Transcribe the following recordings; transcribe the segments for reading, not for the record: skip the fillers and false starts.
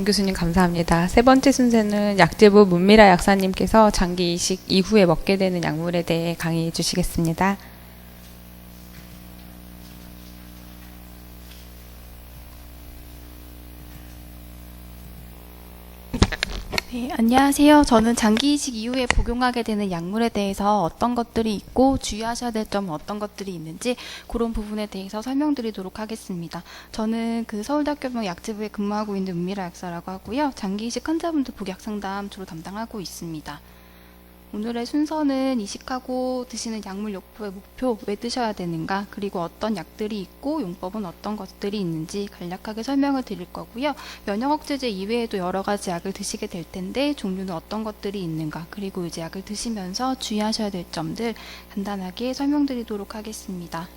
교수님 감사합니다. 세 번째 순서는 약재부 문미라 약사님께서 장기 이식 이후에 먹게 되는 약물에 대해 강의해 주시겠습니다. 네, 안녕하세요. 저는 장기 이식 이후에 복용하게 되는 약물에 대해서 어떤 것들이 있고 주의하셔야 될 점은 어떤 것들이 있는지 그런 부분에 대해서 설명드리도록 하겠습니다. 저는 서울대학교병원 약재부에 근무하고 있는 문미라 약사라고 하고요. 장기 이식 환자분들 복약 상담 주로 담당하고 있습니다. 오늘의 순서는 이식하고 드시는 약물 요법의 목표, 왜 드셔야 되는가, 그리고 어떤 약들이 있고 용법은 어떤 것들이 있는지 간략하게 설명을 드릴 거고요. 면역억제제 이외에도 여러 가지 약을 드시게 될 텐데 종류는 어떤 것들이 있는가, 그리고 이제 약을 드시면서 주의하셔야 될 점들 간단하게 설명드리도록 하겠습니다.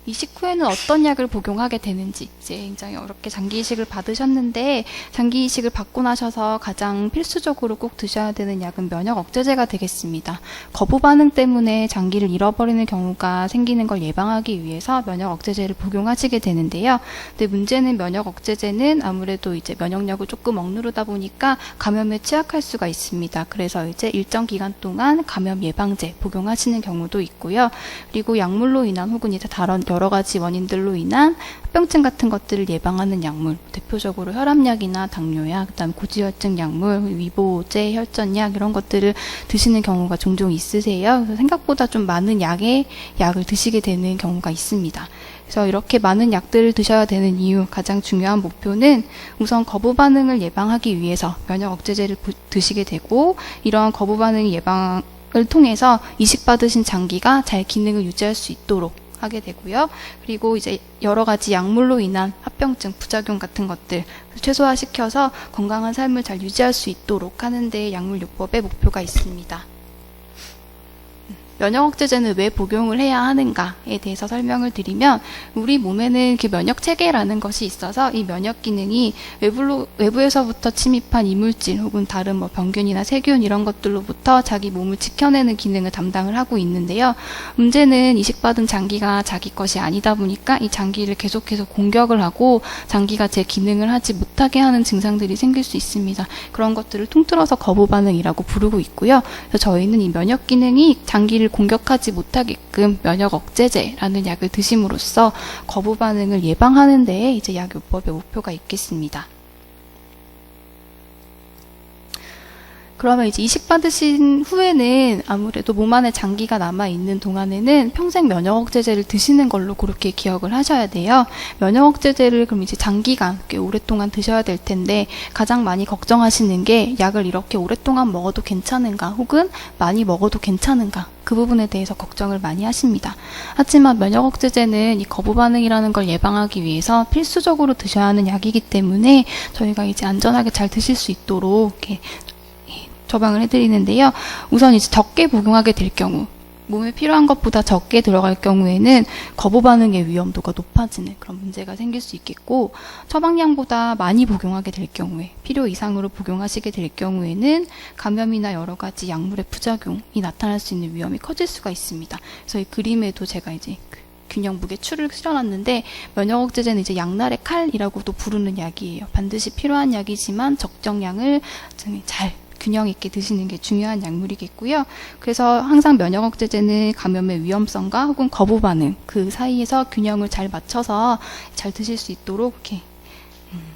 이식 후에는 어떤 약을 복용하게 되는지, 이제 굉장히 어렵게 장기 이식을 받으셨는데 장기 이식을 받고 나셔서 가장 필수적으로 꼭 드셔야 되는 약은 면역 억제제가 되겠습니다. 거부 반응 때문에 장기를 잃어버리는 경우가 생기는 걸 예방하기 위해서 면역 억제제를 복용하시게 되는데요. 근데 문제는 면역 억제제는 아무래도 이제 면역력을 조금 억누르다 보니까 감염에 취약할 수가 있습니다. 그래서 이제 일정 기간 동안 감염 예방제 복용하시는 경우도 있고요. 그리고 약물로 인한 혹은 이제 다른 여러 가지 원인들로 인한 합병증 같은 것들을 예방하는 약물, 대표적으로 혈압약이나 당뇨약, 그다음 고지혈증 약물, 위보제, 혈전약 이런 것들을 드시는 경우가 종종 있으세요. 그래서 생각보다 좀 많은 약을 드시게 되는 경우가 있습니다. 그래서 이렇게 많은 약들을 드셔야 되는 이유, 가장 중요한 목표는 우선 거부 반응을 예방하기 위해서 면역 억제제를 드시게 되고, 이러한 거부 반응 예방을 통해서 이식받으신 장기가 잘 기능을 유지할 수 있도록 하게 되고요. 그리고 이제 여러 가지 약물로 인한 합병증, 부작용 같은 것들 최소화시켜서 건강한 삶을 잘 유지할 수 있도록 하는 데 약물요법의 목표가 있습니다. 면역억제제는 왜 복용을 해야 하는가에 대해서 설명을 드리면, 우리 몸에는 면역체계라는 것이 있어서 이 면역 기능이 외부에서부터 침입한 이물질 혹은 다른 병균이나 세균 이런 것들로부터 자기 몸을 지켜내는 기능을 담당을 하고 있는데요. 문제는 이식받은 장기가 자기 것이 아니다 보니까 이 장기를 계속해서 공격을 하고 장기가 제 기능을 하지 못하게 하는 증상들이 생길 수 있습니다. 그런 것들을 통틀어서 거부 반응이라고 부르고 있고요. 그래서 저희는 이 면역 기능이 장기를 공격하지 못하게끔 면역 억제제라는 약을 드심으로써 거부 반응을 예방하는 데에 이제 약요법의 목표가 있겠습니다. 그러면 이제 이식받으신 후에는 아무래도 몸 안에 장기가 남아있는 동안에는 평생 면역억제제를 드시는 걸로 그렇게 기억을 하셔야 돼요. 면역억제제를 그럼 이제 장기간 꽤 오랫동안 드셔야 될 텐데, 가장 많이 걱정하시는 게 약을 이렇게 오랫동안 먹어도 괜찮은가, 혹은 많이 먹어도 괜찮은가, 그 부분에 대해서 걱정을 많이 하십니다. 하지만 면역억제제는 이 거부 반응이라는 걸 예방하기 위해서 필수적으로 드셔야 하는 약이기 때문에 저희가 이제 안전하게 잘 드실 수 있도록 이렇게 처방을 해드리는데요. 우선 이제 적게 복용하게 될 경우, 몸에 필요한 것보다 적게 들어갈 경우에는 거부 반응의 위험도가 높아지는 그런 문제가 생길 수 있겠고, 처방량보다 많이 복용하게 될 경우에, 필요 이상으로 복용하시게 될 경우에는 감염이나 여러 가지 약물의 부작용이 나타날 수 있는 위험이 커질 수가 있습니다. 그래서 이 그림에도 제가 이제 균형 무게추를 실어놨는데, 면역억제제는 이제 양날의 칼이라고도 부르는 약이에요. 반드시 필요한 약이지만 적정량을 잘 균형 있게 드시는 게 중요한 약물이겠고요. 그래서 항상 면역억제제는 감염의 위험성과 혹은 거부 반응 그 사이에서 균형을 잘 맞춰서 잘 드실 수 있도록 이렇게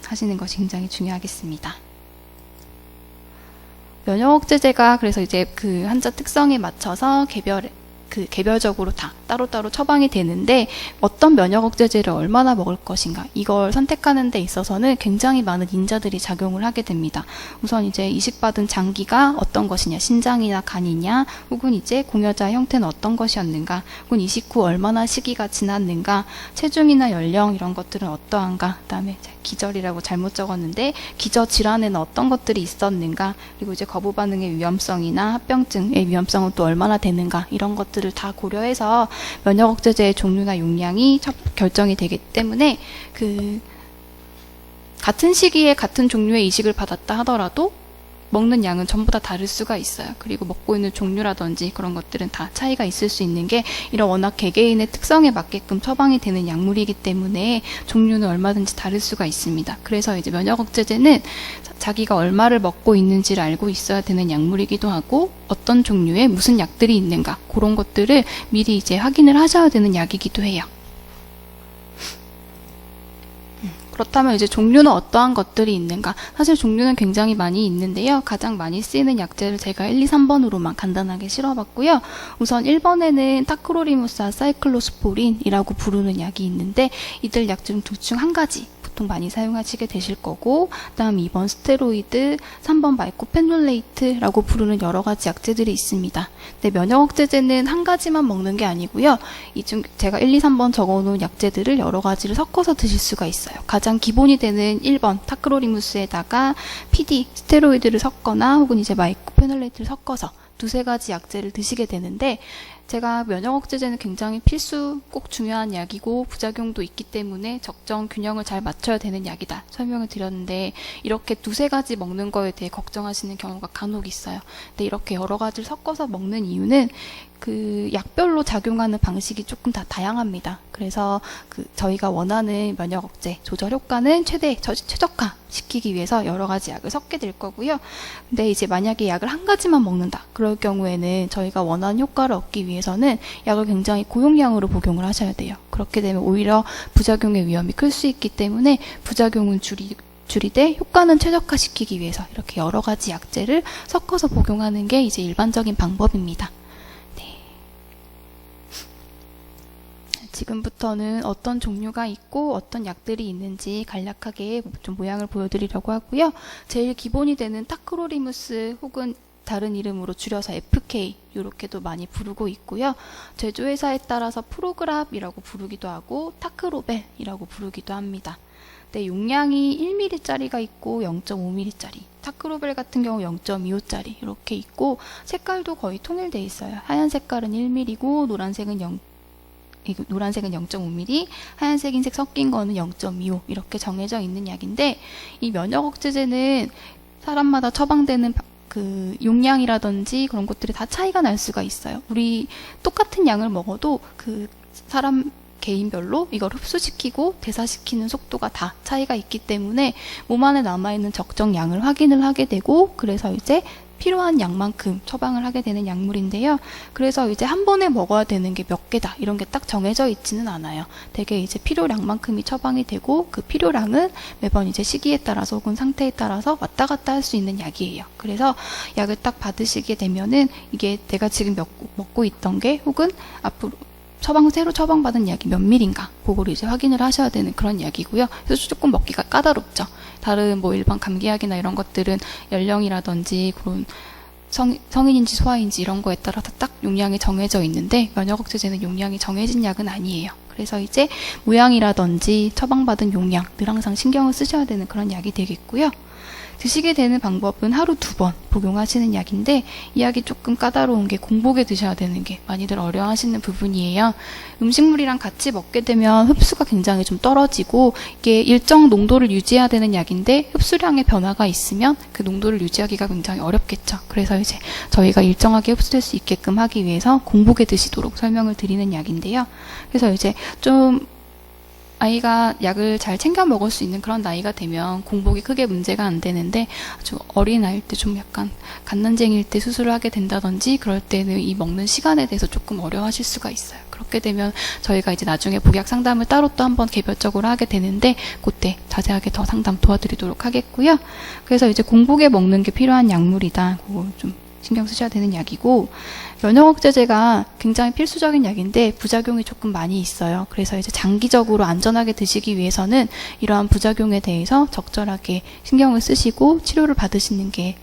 하시는 것이 굉장히 중요하겠습니다. 면역억제제가 그래서 이제 그 환자 특성에 맞춰서 개별적으로 다 따로따로 처방이 되는데, 어떤 면역억제제를 얼마나 먹을 것인가, 이걸 선택하는 데 있어서는 굉장히 많은 인자들이 작용을 하게 됩니다. 우선 이제 이식받은 장기가 어떤 것이냐, 신장이나 간이냐, 혹은 이제 공여자 형태는 어떤 것이었는가, 혹은 이식 후 얼마나 시기가 지났는가, 체중이나 연령 이런 것들은 어떠한가, 그 다음에 기저이라고 잘못 적었는데 기저 질환에는 어떤 것들이 있었는가, 그리고 이제 거부 반응의 위험성이나 합병증의 위험성은 또 얼마나 되는가, 이런 것들을 다 고려해서 면역억제제의 종류나 용량이 결정이 되기 때문에 같은 시기에 같은 종류의 이식을 받았다 하더라도 먹는 양은 전부 다 다를 수가 있어요. 그리고 먹고 있는 종류라든지 그런 것들은 다 차이가 있을 수 있는 게 이런 워낙 개개인의 특성에 맞게끔 처방이 되는 약물이기 때문에 종류는 얼마든지 다를 수가 있습니다. 그래서 이제 면역 억제제는 자기가 얼마를 먹고 있는지를 알고 있어야 되는 약물이기도 하고 어떤 종류의 무슨 약들이 있는가 그런 것들을 미리 이제 확인을 하셔야 되는 약이기도 해요. 그렇다면 이제 종류는 어떠한 것들이 있는가? 사실 종류는 굉장히 많이 있는데요. 가장 많이 쓰이는 약제를 제가 1, 2, 3번으로만 간단하게 실어봤고요. 우선 1번에는 타크로리무스와 사이클로스포린이라고 부르는 약이 있는데 이들 약 중 둘 중 한 가지 보통 많이 사용하시게 되실 거고 그다음 2번 스테로이드, 3번 마이코펜놀레이트라고 부르는 여러 가지 약제들이 있습니다. 근데 면역 억제제는 한 가지만 먹는 게 아니고요. 이 중 제가 1, 2, 3번 적어놓은 약제들을 여러 가지를 섞어서 드실 수가 있어요. 가장 기본이 되는 1번 타크로리무스에다가 PD, 스테로이드를 섞거나 혹은 이제 마이코페놀레이트를 섞어서 두세 가지 약제를 드시게 되는데 제가 면역 억제제는 굉장히 필수 꼭 중요한 약이고 부작용도 있기 때문에 적정 균형을 잘 맞춰야 되는 약이다 설명을 드렸는데 이렇게 두세 가지 먹는 거에 대해 걱정하시는 경우가 간혹 있어요. 근데 이렇게 여러 가지를 섞어서 먹는 이유는 그 약별로 작용하는 방식이 조금 다 다양합니다. 그래서 저희가 원하는 면역 억제 조절 효과는 최적화 시키기 위해서 여러 가지 약을 섞게 될 거고요. 근데 이제 만약에 약을 한 가지만 먹는다. 그럴 경우에는 저희가 원하는 효과를 얻기 위해서는 약을 굉장히 고용량으로 복용을 하셔야 돼요. 그렇게 되면 오히려 부작용의 위험이 클 수 있기 때문에 부작용은 줄이되 효과는 최적화시키기 위해서 이렇게 여러 가지 약제를 섞어서 복용하는 게 이제 일반적인 방법입니다. 지금부터는 어떤 종류가 있고 어떤 약들이 있는지 간략하게 좀 모양을 보여드리려고 하고요. 제일 기본이 되는 타크로리무스 혹은 다른 이름으로 줄여서 FK 이렇게도 많이 부르고 있고요. 제조회사에 따라서 프로그랍이라고 부르기도 하고 타크로벨이라고 부르기도 합니다. 네, 용량이 1ml짜리가 있고 0.5ml짜리 타크로벨 같은 경우 0.25짜리 이렇게 있고 색깔도 거의 통일되어 있어요. 하얀 색깔은 1ml고 노란색은 0.5ml, 하얀색, 흰색 섞인 거는 0.25 이렇게 정해져 있는 약인데 이 면역 억제제는 사람마다 처방되는 그 용량이라든지 그런 것들이 다 차이가 날 수가 있어요. 우리 똑같은 양을 먹어도 그 사람 개인별로 이걸 흡수시키고 대사시키는 속도가 다 차이가 있기 때문에 몸 안에 남아있는 적정 양을 확인을 하게 되고 그래서 이제 필요한 양만큼 처방을 하게 되는 약물인데요. 그래서 이제 한 번에 먹어야 되는 게 몇 개다 이런 게 딱 정해져 있지는 않아요. 되게 이제 필요량만큼이 처방이 되고 그 필요량은 매번 이제 시기에 따라서 혹은 상태에 따라서 왔다 갔다 할 수 있는 약이에요. 그래서 약을 딱 받으시게 되면은 이게 내가 지금 먹고 있던 게 혹은 앞으로 새로 처방받은 약이 몇 밀인가 그거를 이제 확인을 하셔야 되는 그런 약이고요. 그래서 조금 먹기가 까다롭죠. 다른 뭐 일반 감기약이나 이런 것들은 연령이라든지 그런 성인인지 소아인지 이런 거에 따라서 딱 용량이 정해져 있는데 면역 억제제는 용량이 정해진 약은 아니에요. 그래서 이제 모양이라든지 처방받은 용량 늘 항상 신경을 쓰셔야 되는 그런 약이 되겠고요. 드시게 되는 방법은 하루 2번 복용하시는 약인데 이 약이 조금 까다로운 게 공복에 드셔야 되는 게 많이들 어려워하시는 부분이에요. 음식물이랑 같이 먹게 되면 흡수가 굉장히 좀 떨어지고 이게 일정 농도를 유지해야 되는 약인데 흡수량의 변화가 있으면 그 농도를 유지하기가 굉장히 어렵겠죠. 그래서 이제 저희가 일정하게 흡수될 수 있게끔 하기 위해서 공복에 드시도록 설명을 드리는 약인데요. 그래서 이제 좀 아이가 약을 잘 챙겨 먹을 수 있는 그런 나이가 되면 공복이 크게 문제가 안 되는데 아주 어린 아이일 때 좀 약간 갓난쟁이일 때 수술을 하게 된다든지 그럴 때는 이 먹는 시간에 대해서 조금 어려워하실 수가 있어요. 그렇게 되면 저희가 이제 나중에 복약 상담을 따로 또 한번 개별적으로 하게 되는데 그때 자세하게 더 상담 도와드리도록 하겠고요. 그래서 이제 공복에 먹는 게 필요한 약물이다. 그거 좀 신경 쓰셔야 되는 약이고 면역 억제제가 굉장히 필수적인 약인데 부작용이 조금 많이 있어요. 그래서 이제 장기적으로 안전하게 드시기 위해서는 이러한 부작용에 대해서 적절하게 신경을 쓰시고 치료를 받으시는 게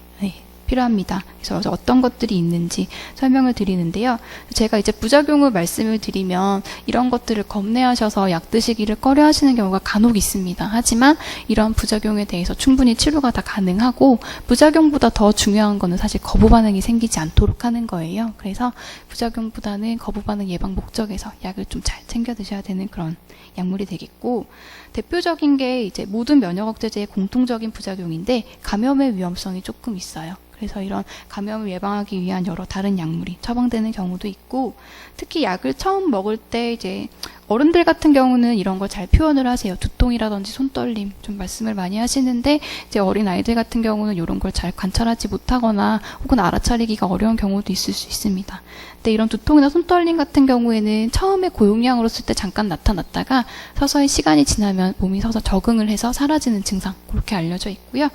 필요합니다. 그래서 어떤 것들이 있는지 설명을 드리는데요. 제가 이제 부작용을 말씀을 드리면 이런 것들을 겁내하셔서 약 드시기를 꺼려 하시는 경우가 간혹 있습니다. 하지만 이런 부작용에 대해서 충분히 치료가 다 가능하고 부작용보다 더 중요한 거는 사실 거부 반응이 생기지 않도록 하는 거예요. 그래서 부작용보다는 거부 반응 예방 목적에서 약을 좀 잘 챙겨 드셔야 되는 그런 약물이 되겠고, 대표적인 게 이제 모든 면역 억제제의 공통적인 부작용인데 감염의 위험성이 조금 있어요. 그래서 이런 감염을 예방하기 위한 여러 다른 약물이 처방되는 경우도 있고, 특히 약을 처음 먹을 때 이제 어른들 같은 경우는 이런 걸 잘 표현을 하세요. 두통이라든지 손떨림 좀 말씀을 많이 하시는데, 이제 어린 아이들 같은 경우는 이런 걸 잘 관찰하지 못하거나 혹은 알아차리기가 어려운 경우도 있을 수 있습니다. 근데 이런 두통이나 손떨림 같은 경우에는 처음에 고용량으로 쓸 때 잠깐 나타났다가 서서히 시간이 지나면 몸이 서서 적응을 해서 사라지는 증상, 그렇게 알려져 있고요.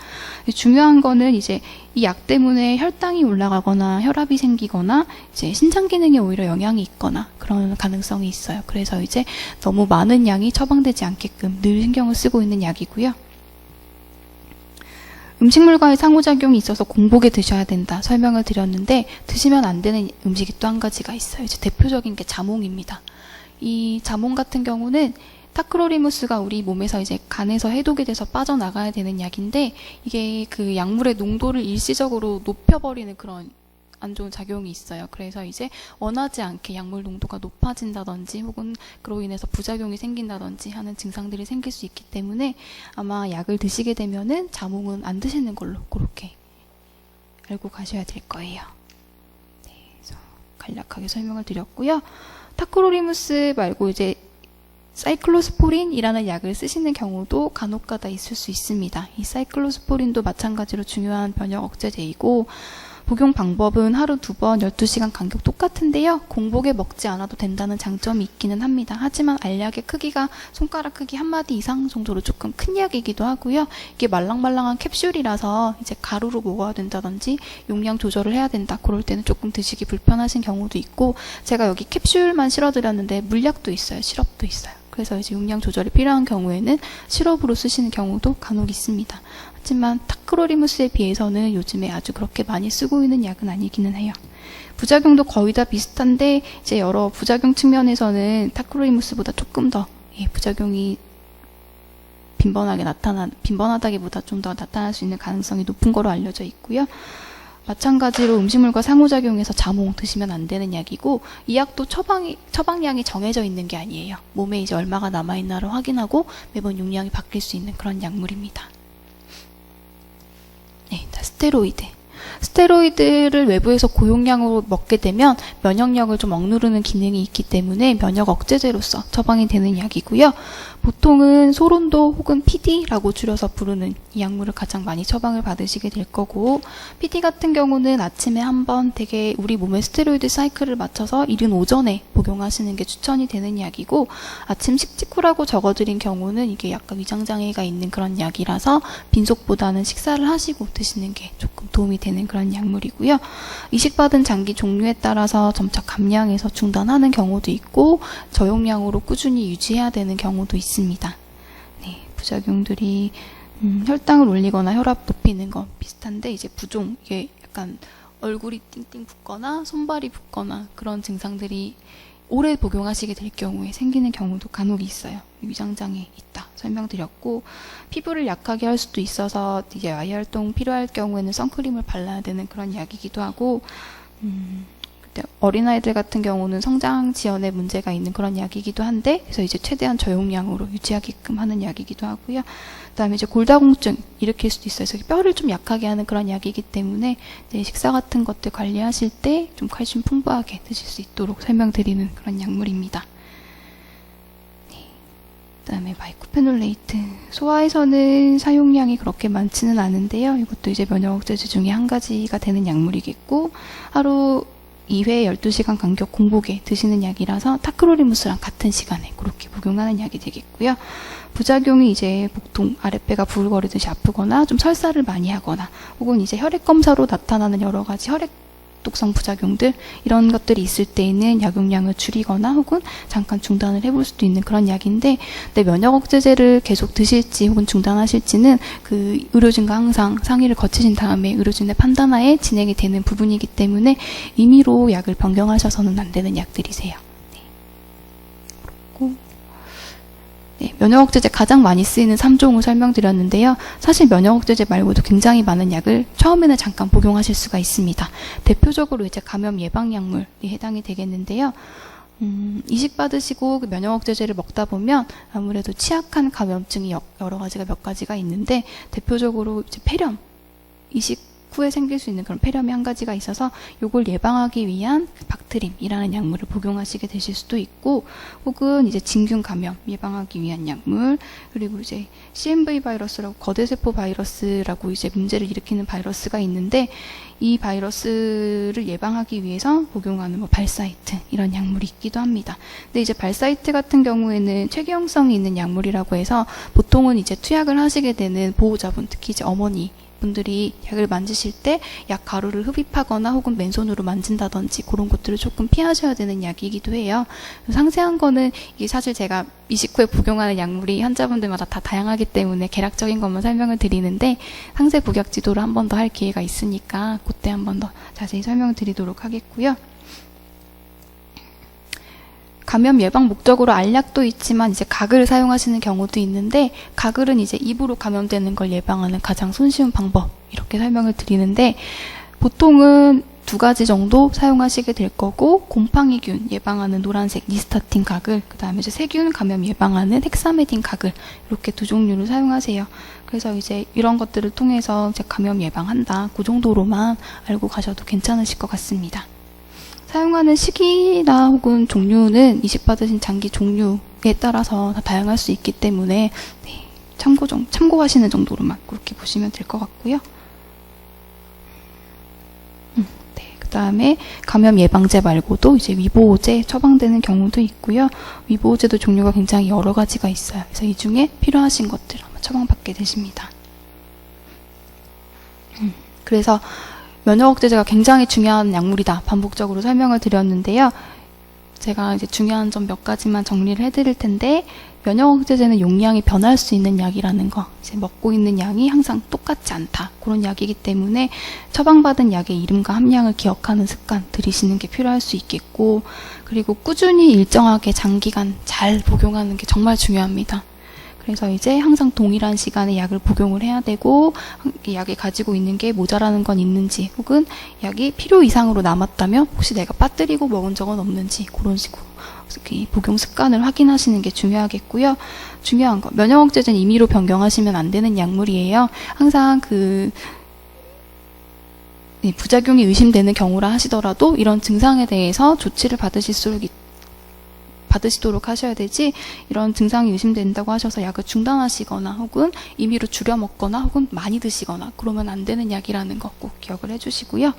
중요한 거는 이제 이 약 때문에 혈당이 올라가거나 혈압이 생기거나 이제 신장 기능에 오히려 영향이 있거나 그런 가능성이 있어요. 그래서 이제 너무 많은 양이 처방되지 않게끔 늘 신경을 쓰고 있는 약이고요. 음식물과의 상호작용이 있어서 공복에 드셔야 된다 설명을 드렸는데, 드시면 안 되는 음식이 또 한 가지가 있어요. 이제 대표적인 게 자몽입니다. 이 자몽 같은 경우는 타크로리무스가 우리 몸에서 이제 간에서 해독이 돼서 빠져나가야 되는 약인데, 이게 그 약물의 농도를 일시적으로 높여버리는 그런 안 좋은 작용이 있어요. 그래서 이제 원하지 않게 약물 농도가 높아진다든지 혹은 그로 인해서 부작용이 생긴다든지 하는 증상들이 생길 수 있기 때문에 아마 약을 드시게 되면은 자몽은 안 드시는 걸로 그렇게 알고 가셔야 될 거예요. 네, 그래서 간략하게 설명을 드렸고요. 타크로리무스 말고 이제 사이클로스포린이라는 약을 쓰시는 경우도 간혹가다 있을 수 있습니다. 이 사이클로스포린도 마찬가지로 중요한 면역 억제제이고, 복용 방법은 하루 2번 12시간 간격 똑같은데요. 공복에 먹지 않아도 된다는 장점이 있기는 합니다. 하지만 알약의 크기가 손가락 크기 1마디 이상 정도로 조금 큰 약이기도 하고요. 이게 말랑말랑한 캡슐이라서 이제 가루로 먹어야 된다든지 용량 조절을 해야 된다, 그럴 때는 조금 드시기 불편하신 경우도 있고, 제가 여기 캡슐만 실어드렸는데 물약도 있어요. 시럽도 있어요. 그래서 이제 용량 조절이 필요한 경우에는 시럽으로 쓰시는 경우도 간혹 있습니다. 하지만 타크로리무스에 비해서는 요즘에 아주 그렇게 많이 쓰고 있는 약은 아니기는 해요. 부작용도 거의 다 비슷한데, 이제 여러 부작용 측면에서는 타크로리무스보다 조금 더 부작용이 빈번하다기보다 좀 더 나타날 수 있는 가능성이 높은 거로 알려져 있고요. 마찬가지로 음식물과 상호작용해서 자몽 드시면 안 되는 약이고, 이 약도 처방량이 정해져 있는 게 아니에요. 몸에 이제 얼마가 남아있나를 확인하고 매번 용량이 바뀔 수 있는 그런 약물입니다. 네, 스테로이드. 스테로이드를 외부에서 고용량으로 먹게 되면 면역력을 좀 억누르는 기능이 있기 때문에 면역 억제제로서 처방이 되는 약이고요. 보통은 소론도 혹은 PD라고 줄여서 부르는 이 약물을 가장 많이 처방을 받으시게 될 거고, PD 같은 경우는 아침에 한번 되게 우리 몸의 스테로이드 사이클을 맞춰서 이른 오전에 복용하시는 게 추천이 되는 약이고, 아침 식직후라고 적어드린 경우는 이게 약간 위장장애가 있는 그런 약이라서 빈속보다는 식사를 하시고 드시는 게 조금 도움이 되는 그런 약물이고요. 이식받은 장기 종류에 따라서 점차 감량해서 중단하는 경우도 있고, 저용량으로 꾸준히 유지해야 되는 경우도 있습니다. 네, 부작용들이 혈당을 올리거나 혈압 높이는 건 비슷한데, 이제 부종, 이게 약간 얼굴이 띵띵 붓거나 손발이 붓거나 그런 증상들이 오래 복용하시게 될 경우에 생기는 경우도 간혹 있어요. 위장장애 있다 설명드렸고, 피부를 약하게 할 수도 있어서 이제 아이 활동 필요할 경우에는 선크림을 발라야 되는 그런 약이기도 하고, 어린아이들 같은 경우는 성장 지연에 문제가 있는 그런 약이기도 한데, 그래서 이제 최대한 저용량으로 유지하게끔 하는 약이기도 하고요. 그다음에 이제 골다공증 일으킬 수도 있어요. 그래서 뼈를 좀 약하게 하는 그런 약이기 때문에 식사 같은 것들 관리하실 때 좀 칼슘 풍부하게 드실 수 있도록 설명드리는 그런 약물입니다. 그다음에 마이코페놀레이트. 소아에서는 사용량이 그렇게 많지는 않은데요. 이것도 이제 면역 억제제 중에 한 가지가 되는 약물이겠고, 하루 2회 12시간 간격 공복에 드시는 약이라서 타크로리무스랑 같은 시간에 그렇게 복용하는 약이 되겠고요. 부작용이 이제 복통, 아랫배가 부글거리듯이 아프거나 좀 설사를 많이 하거나, 혹은 이제 혈액 검사로 나타나는 여러 가지 혈액 독성 부작용들 이런 것들이 있을 때에는 약용량을 줄이거나 혹은 잠깐 중단을 해볼 수도 있는 그런 약인데 내 면역 억제제를 계속 드실지 혹은 중단하실지는 그 의료진과 항상 상의를 거치신 다음에 의료진의 판단하에 진행이 되는 부분이기 때문에 임의로 약을 변경하셔서는 안 되는 약들이세요. 네. 그리고 네, 면역억제제 가장 많이 쓰이는 3종을 설명드렸는데요. 사실 면역억제제 말고도 굉장히 많은 약을 처음에는 잠깐 복용하실 수가 있습니다. 대표적으로 이제 감염 예방약물이 해당이 되겠는데요. 이식 받으시고 그 면역억제제를 먹다 보면 아무래도 취약한 감염증이 여러 가지가 몇 가지가 있는데 대표적으로 이제 폐렴, 이식 후에 생길 수 있는 그런 폐렴이 한 가지가 있어서 이걸 예방하기 위한 박트림이라는 약물을 복용하시게 되실 수도 있고 혹은 이제 진균 감염 예방하기 위한 약물 그리고 이제 CMV 바이러스라고 거대세포 바이러스라고 이제 문제를 일으키는 바이러스가 있는데 이 바이러스를 예방하기 위해서 복용하는 뭐 발사이트 이런 약물이 있기도 합니다. 근데 이제 발사이트 같은 경우에는 최기형성이 있는 약물이라고 해서 보통은 이제 투약을 하시게 되는 보호자분 특히 이제 어머니 분들이 약을 만지실 때 약 가루를 흡입하거나 혹은 맨손으로 만진다든지 그런 것들을 조금 피하셔야 되는 약이기도 해요. 상세한 거는 이게 사실 제가 이식 후에 복용하는 약물이 환자분들마다 다 다양하기 때문에 개략적인 것만 설명을 드리는데 상세 복약 지도를 한 번 더 할 기회가 있으니까 그때 한 번 더 자세히 설명을 드리도록 하겠고요. 감염 예방 목적으로 알약도 있지만 이제 가글을 사용하시는 경우도 있는데 가글은 이제 입으로 감염되는 걸 예방하는 가장 손쉬운 방법 이렇게 설명을 드리는데 보통은 2가지 정도 사용하시게 될 거고 곰팡이균 예방하는 노란색 니스타틴 가글 그 다음에 이제 세균 감염 예방하는 헥사메딘 가글 이렇게 2종류를 사용하세요. 그래서 이제 이런 것들을 통해서 이제 감염 예방한다 그 정도로만 알고 가셔도 괜찮으실 것 같습니다. 사용하는 시기나 혹은 종류는 이식 받으신 장기 종류에 따라서 다 다양할 수 있기 때문에 네, 참고하시는 정도로만 그렇게 보시면 될 것 같고요. 네, 그 다음에 감염 예방제 말고도 이제 위보제 처방되는 경우도 있고요. 위보제도 종류가 굉장히 여러 가지가 있어요. 그래서 이 중에 필요하신 것들 아마 처방받게 되십니다. 그래서 면역억제제가 굉장히 중요한 약물이다. 반복적으로 설명을 드렸는데요. 제가 이제 중요한 점 몇 가지만 정리를 해드릴 텐데 면역억제제는 용량이 변할 수 있는 약이라는 거 이제 먹고 있는 양이 항상 똑같지 않다. 그런 약이기 때문에 처방받은 약의 이름과 함량을 기억하는 습관 들이시는 게 필요할 수 있겠고 그리고 꾸준히 일정하게 장기간 잘 복용하는 게 정말 중요합니다. 그래서 이제 항상 동일한 시간에 약을 복용을 해야 되고 약이 가지고 있는 게 모자라는 건 있는지 혹은 약이 필요 이상으로 남았다면 혹시 내가 빠뜨리고 먹은 적은 없는지 그런 식으로 복용 습관을 확인하시는 게 중요하겠고요. 중요한 거 면역억제제는 임의로 변경하시면 안 되는 약물이에요. 항상 부작용이 의심되는 경우라 하시더라도 이런 증상에 대해서 조치를 받으시도록 하셔야 되지 이런 증상이 의심된다고 하셔서 약을 중단하시거나 혹은 임의로 줄여 먹거나 혹은 많이 드시거나 그러면 안 되는 약이라는 거 꼭 기억을 해주시고요.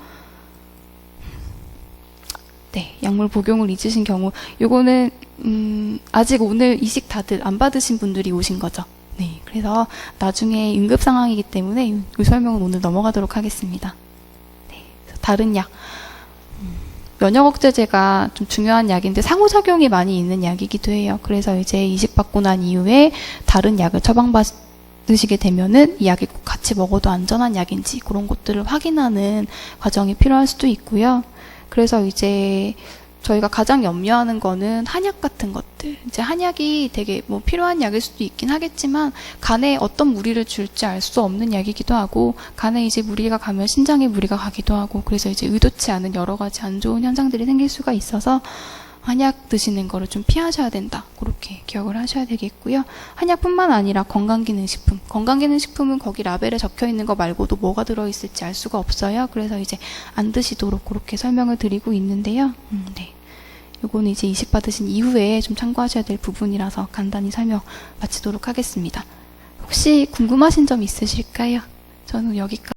네, 약물 복용을 잊으신 경우 요거는 아직 오늘 이식 다들 안 받으신 분들이 오신 거죠. 네, 그래서 나중에 응급 상황이기 때문에 이 설명은 오늘 넘어가도록 하겠습니다. 네, 다른 약 면역억제제가 좀 중요한 약인데 상호작용이 많이 있는 약이기도 해요. 그래서 이제 이식받고 난 이후에 다른 약을 처방받으시게 되면은 이 약이 꼭 같이 먹어도 안전한 약인지 그런 것들을 확인하는 과정이 필요할 수도 있고요. 그래서 이제 저희가 가장 염려하는 거는 한약 같은 것들. 이제 한약이 되게 뭐 필요한 약일 수도 있긴 하겠지만 간에 어떤 무리를 줄지 알 수 없는 약이기도 하고 간에 이제 무리가 가면 신장에 무리가 가기도 하고 그래서 이제 의도치 않은 여러 가지 안 좋은 현상들이 생길 수가 있어서 한약 드시는 거를 좀 피하셔야 된다. 그렇게 기억을 하셔야 되겠고요. 한약뿐만 아니라 건강기능식품. 건강기능식품은 거기 라벨에 적혀 있는 거 말고도 뭐가 들어있을지 알 수가 없어요. 그래서 이제 안 드시도록 그렇게 설명을 드리고 있는데요. 네. 요거는 이제 이식 받으신 이후에 좀 참고하셔야 될 부분이라서 간단히 설명 마치도록 하겠습니다. 혹시 궁금하신 점 있으실까요? 저는 여기까지.